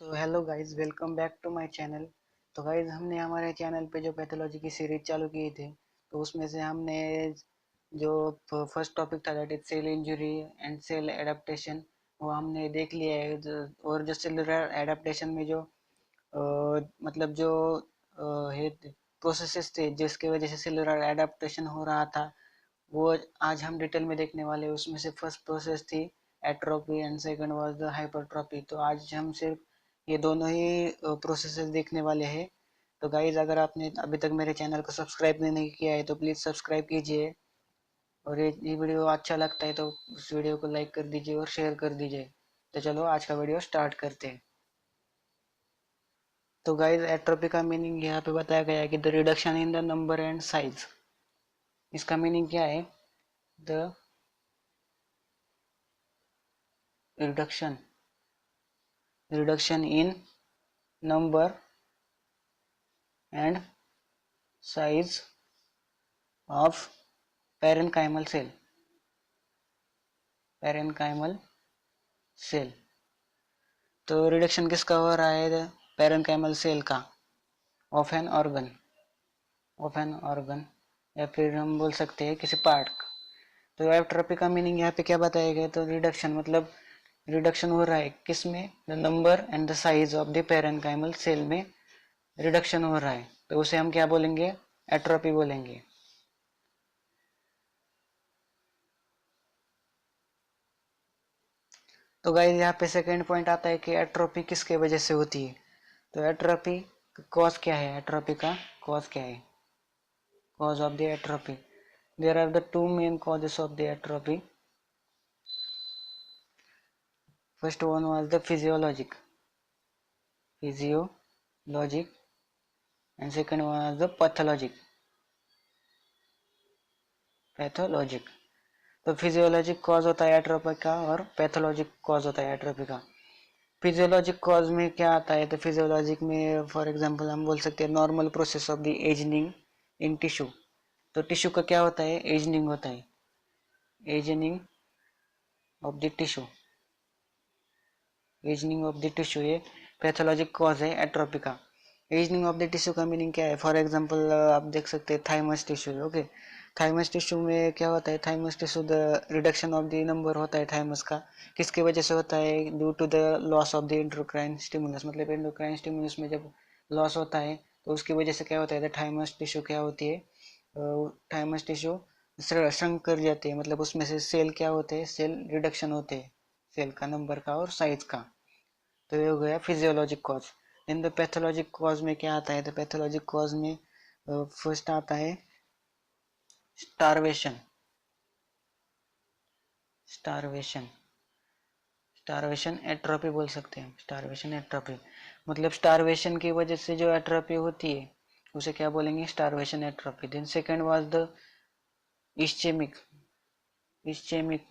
So hello guys, welcome back to my channel. तो guys, हमने हमारे चैनल पे जो पैथोलॉजी की सीरीज चालू की थी, तो उसमें से हमने जो फर्स्ट टॉपिक था that is cell injury and cell adaptation, वो हमने देख लिया है। और जो सेलुलर एडेप्टेशन में जो मतलब जो है प्रोसेसेस थे जिसके वजह से सेलुलर एडेप्टेशन हो रहा था, वो आज हम डिटेल में देखने वाले हैं। उसमें से फर्स्ट प्रोसेस थी atrophy and second was the hypertrophy. तो आज हम सिर्फ ये दोनों ही प्रोसेसेस देखने वाले हैं। तो गाइज, अगर आपने अभी तक मेरे चैनल को सब्सक्राइब नहीं किया है तो प्लीज़ सब्सक्राइब कीजिए। और ये वीडियो अच्छा लगता है तो उस वीडियो को लाइक कर दीजिए और शेयर कर दीजिए। तो चलो आज का वीडियो स्टार्ट करते हैं। तो गाइज, एट्रोपी का मीनिंग यहाँ पे बताया गया है कि the reduction in the number and size. इसका मीनिंग क्या है? The reduction reduction in number and size of parenchymal cell. तो रिडक्शन किसका हो रहा है? पेरेन्काइमल सेल का, ऑफ एन ऑर्गन, या फिर हम बोल सकते हैं किसी पार्ट का। तो एट्रोपी का मीनिंग यहाँ पे क्या बताया गया? तो रिडक्शन मतलब रिडक्शन हो रहा है किस में? The number and the size of the parenchymal cell में रिडक्शन हो रहा है, तो उसे हम क्या बोलेंगे? एट्रोपी बोलेंगे। तो गाइस, यहाँ पे सेकंड पॉइंट आता है कि एट्रोपी किसके वजह से होती है। तो एट्रोपी कॉज क्या है? एट्रोपी का कॉज क्या है? Cause of the atrophy, there are the two main causes of the atrophy. First one was the physiologic and second one was the pathologic. तो फिजियोलॉजिक कॉज होता है एट्रोपी का और पैथोलॉजिक कॉज होता है एट्रोपी का। फिजियोलॉजिक कॉज में क्या आता है? तो फिजियोलॉजिक में फॉर एग्जांपल हम बोल सकते हैं normal process of the ageing in tissue. तो टिश्यू का क्या होता है? एजनिंग होता है। Ageing of the tissue, ageing of the tissue ये पैथोलॉजिक कॉज है एट्रोपी का। एजनिंग ऑफ द टिश्यू का मीनिंग क्या है? फॉर एग्जांपल आप देख सकते हैं thymus tissue. Okay, thymus tissue में क्या होता है? Thymus tissue the reduction of the number होता है थाइमस का। किसकी वजह से होता है? Due to the loss of the endocrine stimulus. मतलब एंडोक्राइन स्टिमुलस में जब लॉस होता है तो उसकी वजह से क्या होता है? थाइमस टिश्यू क्या होती है? थाइमस टिश्यू श्रंक कर जाती है। मतलब उसमें से सेल क्या होते हैं? सेल रिडक्शन होते हैं, सेल का नंबर का और साइज का। तो ये हो गया physiologic cause. In the pathologic cause में क्या आता है? तो पैथोलॉजिक कॉज में फर्स्ट आता है स्टारवेशन। स्टारवेशन स्टारवेशन एट्रोपी बोल सकते हैं। स्टारवेशन एट्रोपी मतलब स्टारवेशन की वजह से जो एट्रोपी होती है उसे क्या बोलेंगे? Starvation atrophy. Then second was the ischemic. Ischemic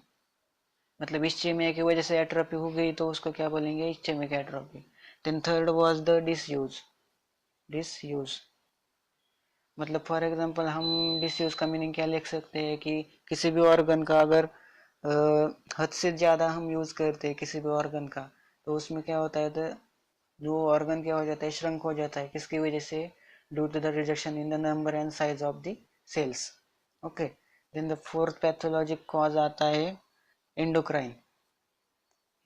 मतलब इस्चेमिया की वजह से एट्रोपी हो गई तो उसको क्या बोलेंगे? Ischemic atrophy. Then third was the disuse मतलब फॉर एग्जांपल हम डिसयूज का मीनिंग क्या लिख सकते हैं कि किसी भी ऑर्गन का अगर हद से ज़्यादा हम यूज़ करते हैं किसी भी ऑर्गन का, तो उसमें क्या होता है? तो जो ऑर्गन क्या हो जाता है? श्रंक हो जाता है। किसकी वजह से? Due to the reduction in the number and size of the cells. Okay, then the fourth pathologic cause आता है एंडोक्राइन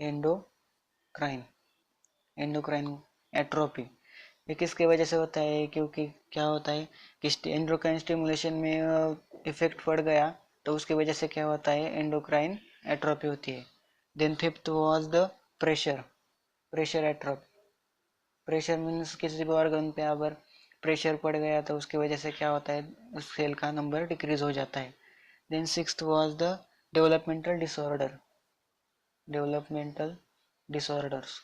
एंडोक्राइन एंडोक्राइन एट्रोपी। ये किसकी वजह से होता है? क्योंकि क्या होता है कि एंडोक्राइन स्टिमुलेशन में इफेक्ट पड़ गया तो उसकी वजह से क्या होता है? एंडोक्राइन एट्रोपी होती है। Then fifth was the pressure pressure atrophy. Pressure means किसी भी ऑर्गन पे अगर प्रेशर पड़ गया तो उसकी वजह से क्या होता है? उस सेल का नंबर डिक्रीज हो जाता है। Then sixth was the developmental developmental disorders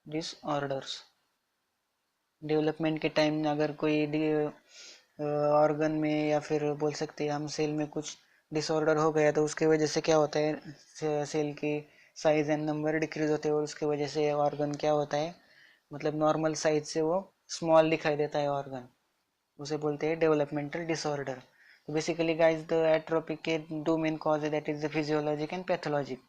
disorders development के टाइम अगर कोई ऑर्गन में या फिर बोल सकते हैं हम सेल में कुछ डिसऑर्डर हो गया तो उसकी वजह से क्या होता है? सेल की साइज एंड नंबर डिक्रीज होते हैं और उसकी वजह से ऑर्गन क्या होता है? मतलब नॉर्मल साइज से वो स्मॉल दिखाई देता है ऑर्गन, उसे बोलते हैं डेवलपमेंटल डिसऑर्डर। तो बेसिकली गाइस, द एट्रोपी के दो मेन कॉज है that is the physiologic and pathologic.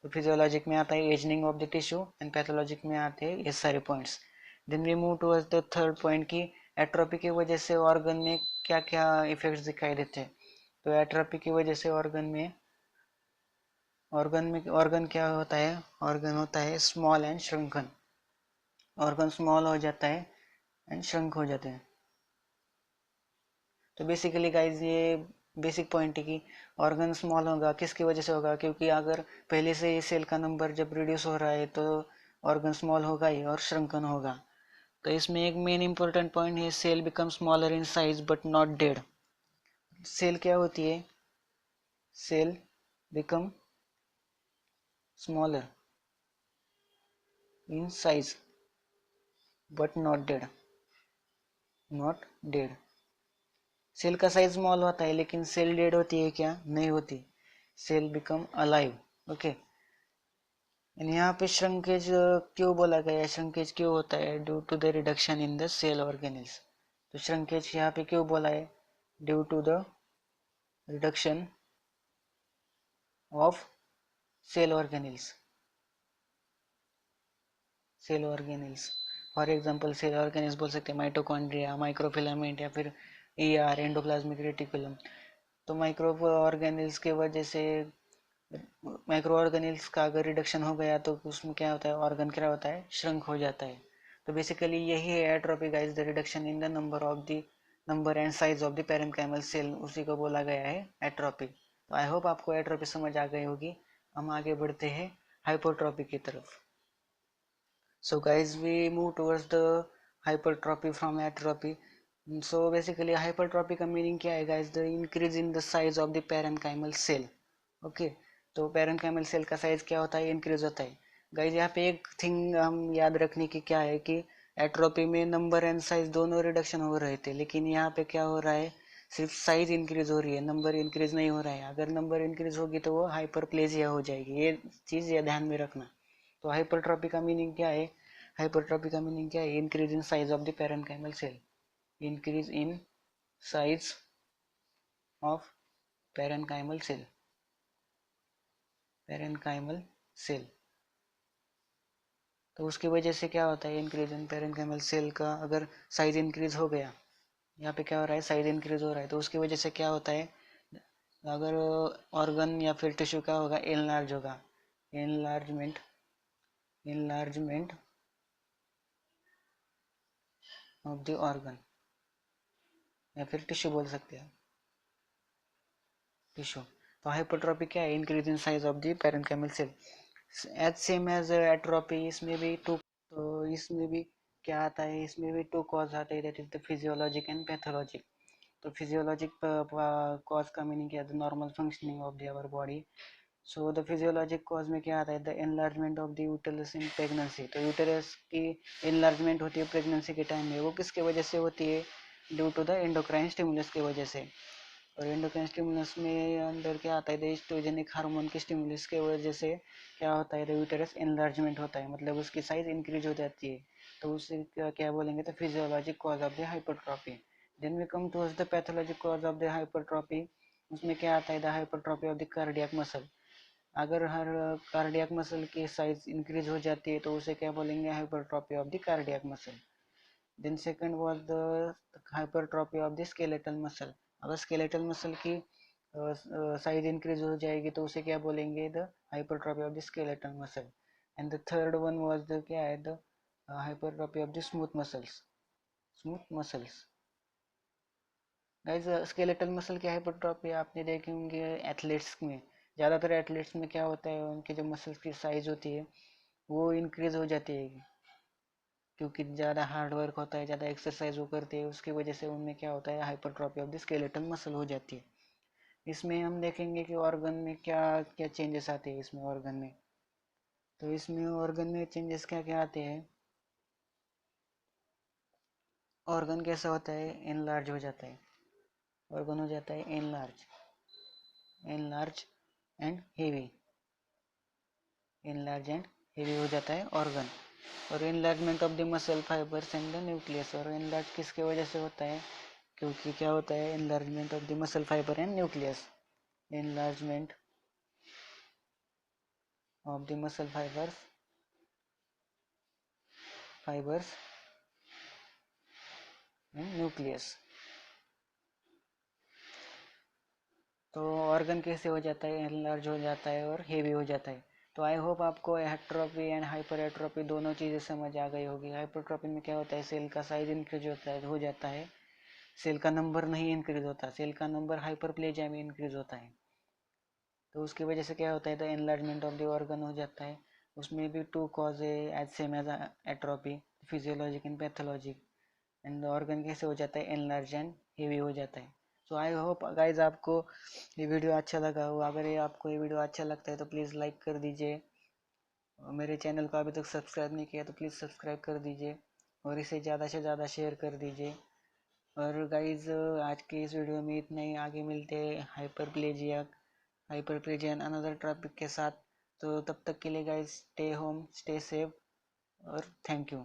तो फिजियोलॉजिक में आता है ageing of the tissue and pathologic में आते हैं ये सारे points. Then we move towards the third point की एट्रोपी की वजह से ऑर्गन में क्या क्या इफेक्ट्स दिखाई देते हैं। तो एट्रोपी की वजह से ऑर्गन क्या होता है, ऑर्गन होता है स्मॉल एंड श्रंकन। ऑर्गन स्मॉल हो जाता है एंड श्रंक हो जाते हैं। तो बेसिकली गाइज ये बेसिक पॉइंट है कि ऑर्गन स्मॉल होगा किसकी वजह से होगा, क्योंकि अगर पहले से ही सेल का नंबर जब रिड्यूस हो रहा है तो ऑर्गन स्मॉल होगा ही और श्रंकन होगा। तो इसमें एक मेन इंपॉर्टेंट पॉइंट है, cell become smaller in size but not dead. Cell क्या होती है, cell become smaller in size but not dead, not dead. Cell का साइज स्मॉल होता है लेकिन सेल डेड होती है क्या, नहीं होती। Cell become alive. ओके, यहाँ पे श्रंकेज क्यों बोला गया है, श्रंकेज क्यों होता है, due to the reduction in the cell organelles. तो श्रंकेज यहाँ पे क्यों बोला है, due to the reduction of cell organelles. Cell organelles for example cell organelles बोल सकते हैं माइटोकॉन्ड्रिया, माइक्रोफिलामेंट या फिर ईआर एंडोप्लाज्मिक रेटिकुलम। तो माइक्रो ऑर्गेनेल्स के वजह से, माइक्रो ऑर्गेनेल्स का अगर रिडक्शन हो गया तो उसमें क्या होता है, ऑर्गन क्या होता है, श्रंक हो जाता है। तो बेसिकली यही है atrophy guys, the reduction in the number and size of the parenchymal cell, उसी को बोला गया है एट्रोपी। तो आई होप आपको एट्रोपी समझ आ गई होगी। हम आगे बढ़ते हैं हाइपरट्रॉपी की तरफ। So guys, we move towards the hypertrophy from atrophy. So basically hypertrophy का meaning क्या है guys? The increase in the size of the parenchymal cell. Okay, तो parenchymal cell का size क्या होता है, increase होता है। guys यहाँ पे एक thing हम याद रखने की क्या है कि एट्रोपी में नंबर एंड साइज दोनों रिडक्शन हो रहे थे, लेकिन यहाँ पे क्या हो रहा है, सिर्फ साइज इंक्रीज हो रही है, नंबर इंक्रीज नहीं हो रहा है। अगर नंबर इंक्रीज होगी तो वो हाइपरप्लेजिया हो जाएगी, ये चीज़ ये ध्यान में रखना। तो हाइपरट्रॉपी का मीनिंग क्या है, हाइपरट्रॉपी का मीनिंग क्या है, increase in size of the parenchymal cell, increase in size of parenchymal cell, parenchymal cell. तो उसकी वजह से क्या होता है, इंक्रीज इन पेरेन्काइमल सेल का अगर साइज इंक्रीज हो गया, यहाँ पे क्या हो रहा है, साइज इंक्रीज हो रहा है, तो उसकी वजह से क्या होता है, अगर ऑर्गन या फिर टिश्यू क्या होगा, एनलार्ज होगा, enlargement, enlargement of the organ या फिर टिश्यू बोल सकते हैं, टिश्यू। तो हाइपरट्रॉपी क्या है, increase in size of the parenchymal cell, as same as atrophy. इसमें भी टू, तो इसमें भी क्या आता है, इसमें भी टू कॉज आते हैं, that is the physiologic and pathologic. तो फिजियोलॉजिक कॉज का मीनिंग क्या है, the normal functioning of the our body. So the physiologic cause में क्या आता है, the enlargement of the uterus in pregnancy. तो यूटेरस की एनलार्जमेंट होती है प्रेगनेंसी के टाइम में, वो किसके वजह से होती है, due to the endocrine stimulus की वजह से। और एंडोक्राइन स्टिमुलस में अंदर क्या आता है, द एस्ट्रोजेनिक हार्मोन के स्टिमुलस के वजह से क्या होता है, द यूटेरस एनलार्जमेंट होता है, मतलब उसकी साइज इंक्रीज हो जाती है। तो उससे क्या बोलेंगे, तो physiologic cause of the hypertrophy. Then we come to the pathologic cause of the hypertrophy. उसमें क्या आता है, the hypertrophy of the cardiac muscle. अगर हर कार्डियक मसल की साइज इंक्रीज हो जाती है तो उसे क्या बोलेंगे, hypertrophy of the cardiac muscle. Then second was the hypertrophy of the skeletal muscle. अगर स्केलेटल मसल की साइज इंक्रीज हो जाएगी तो उसे क्या बोलेंगे, the hypertrophy of the skeletal muscle. And the third one was the क्या है, the hypertrophy of the smooth muscles, smooth muscles. Guys skeletal muscle की हाइपरट्रॉपी आपने देखे होंगे एथलीट्स में, ज़्यादातर एथलीट्स में क्या होता है, उनके जो मसल्स की साइज होती है वो इंक्रीज हो जाती है, क्योंकि ज़्यादा हार्ड वर्क होता है, ज़्यादा एक्सरसाइज वो करते हैं, उसकी वजह से उनमें क्या होता है, हाइपरट्रॉपी ऑफ द स्केलेटल मसल हो जाती है। इसमें हम देखेंगे कि ऑर्गन में क्या क्या चेंजेस आते हैं इसमें ऑर्गन में। तो इसमें ऑर्गन में चेंजेस क्या क्या आते हैं, ऑर्गन कैसा होता है, एनलार्ज हो जाता है, ऑर्गन हो जाता है enlarge, enlarge and heavy, enlarge and heavy हो जाता है ऑर्गन। और enlargement of the muscle fibres and the nucleus. और एनलार्ज किसके वजह से होता है, क्योंकि क्या होता है, enlargement of the muscle fibre and nucleus, enlargement of the muscle fibers in nucleus. तो ऑर्गन कैसे हो जाता है, एनलार्ज हो जाता है और हेवी हो जाता है. तो आई होप आपको हेट्रोपी एंड हाइपर एट्रोपी दोनों चीज़ें समझ आ गई होगी. हाइपरट्रोपी में क्या होता है, सेल का साइज इंक्रीज होता है, हो जाता है, सेल का नंबर नहीं इंक्रीज होता, सेल का नंबर हाइपरप्लेजिया में इंक्रीज होता है. तो उसकी वजह से क्या होता है, तो एनलार्जमेंट ऑफ द ऑर्गन हो जाता है. उसमें भी टू कॉज है as same as atrophy, physiologic and pathologic. And organ कैसे हो जाता है, एनलार्ज एंड हेवी हो जाता है. सो आई होप गाइज आपको ये वीडियो अच्छा लगा हो. अगर ये आपको ये वीडियो अच्छा लगता है तो प्लीज़ लाइक कर दीजिए. मेरे चैनल को अभी तक सब्सक्राइब नहीं किया तो प्लीज़ सब्सक्राइब कर दीजिए और इसे ज़्यादा से ज़्यादा शेयर कर दीजिए. और गाइज आज के इस वीडियो में इतना ही. आगे मिलते हैं हाइपरप्लेजिया अनदर टॉपिक के साथ. तो तब तक के लिए guys stay home, stay safe और थैंक यू.